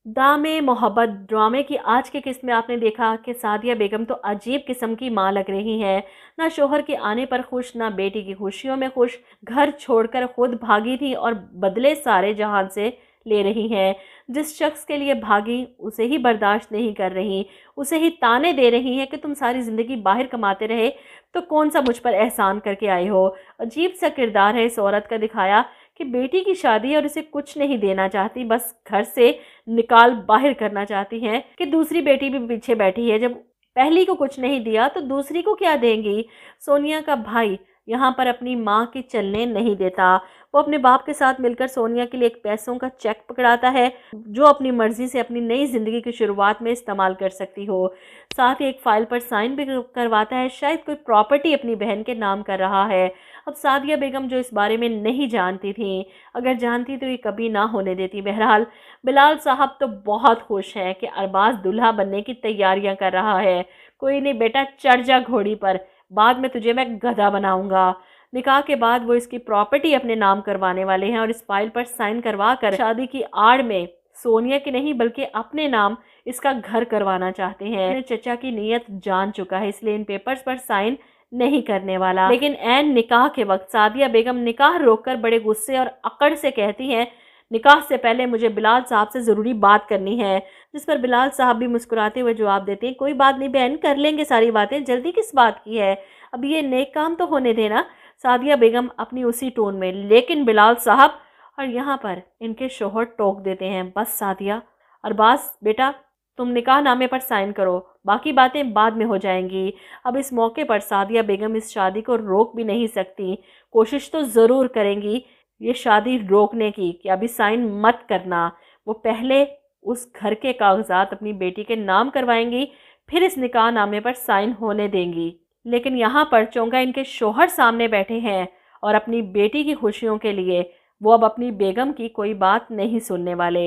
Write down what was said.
दामे मोहब्बत ड्रामे की आज की किस्त में आपने देखा कि सादिया बेगम तो अजीब किस्म की माँ लग रही हैं। ना शोहर के आने पर खुश, ना बेटी की खुशियों में खुश। घर छोड़कर खुद भागी थी और बदले सारे जहान से ले रही हैं। जिस शख्स के लिए भागी उसे ही बर्दाश्त नहीं कर रही, उसे ही ताने दे रही हैं कि तुम सारी ज़िंदगी बाहर कमाते रहे तो कौन सा मुझ पर एहसान करके आए हो। अजीब सा किरदार है इस औरत का दिखाया कि बेटी की शादी और उसे कुछ नहीं देना चाहती, बस घर से निकाल बाहर करना चाहती हैं कि दूसरी बेटी भी पीछे बैठी है। जब पहली को कुछ नहीं दिया तो दूसरी को क्या देंगी। सोनिया का भाई यहाँ पर अपनी माँ की चलने नहीं देता। वो अपने बाप के साथ मिलकर सोनिया के लिए एक पैसों का चेक पकड़ाता है जो अपनी मर्जी से अपनी नई ज़िंदगी की शुरुआत में इस्तेमाल कर सकती हो। साथ ही एक फ़ाइल पर साइन भी करवाता है, शायद कोई प्रॉपर्टी अपनी बहन के नाम कर रहा है। अब सादिया बेगम जो इस बारे में नहीं जानती थी, अगर जानती तो ये कभी ना होने देती। बहरहाल बिलाल साहब तो बहुत खुश हैं कि अरबाज दूल्हा बनने की तैयारियां कर रहा है। कोई नहीं बेटा, चढ़ जा घोड़ी पर, बाद में तुझे मैं गधा बनाऊंगा। निकाह के बाद वो इसकी प्रॉपर्टी अपने नाम करवाने वाले हैं और इस फाइल पर साइन करवा कर शादी की आड़ में सोनिया की नहीं बल्कि अपने नाम इसका घर करवाना चाहते हैं। अपने चचा की नीयत जान चुका है, इसलिए इन पेपर्स पर साइन नहीं करने वाला। लेकिन ऐन निकाह के वक्त सादिया बेगम निकाह रोककर बड़े गुस्से और अकड़ से कहती हैं, निकाह से पहले मुझे बिलाल साहब से ज़रूरी बात करनी है। जिस पर बिलाल साहब भी मुस्कुराते हुए जवाब देते हैं, कोई बात नहीं बहन, कर लेंगे सारी बातें, जल्दी किस बात की है, अब ये नेक काम तो होने देना। सादिया बेगम अपनी उसी टोन में, लेकिन बिलाल साहब, और यहाँ पर इनके शोहर टोक देते हैं, बस सादिया, अरबाज बेटा तुम निकाह नामे पर साइन करो, बाकी बातें बाद में हो जाएंगी। अब इस मौके पर सादिया बेगम इस शादी को रोक भी नहीं सकती, कोशिश तो ज़रूर करेंगी ये शादी रोकने की कि अभी साइन मत करना। वो पहले उस घर के कागजात अपनी बेटी के नाम करवाएंगी, फिर इस निकाह नामे पर साइन होने देंगी। लेकिन यहाँ पर चोंगा इनके शोहर सामने बैठे हैं और अपनी बेटी की खुशियों के लिए वो अब अपनी बेगम की कोई बात नहीं सुनने वाले।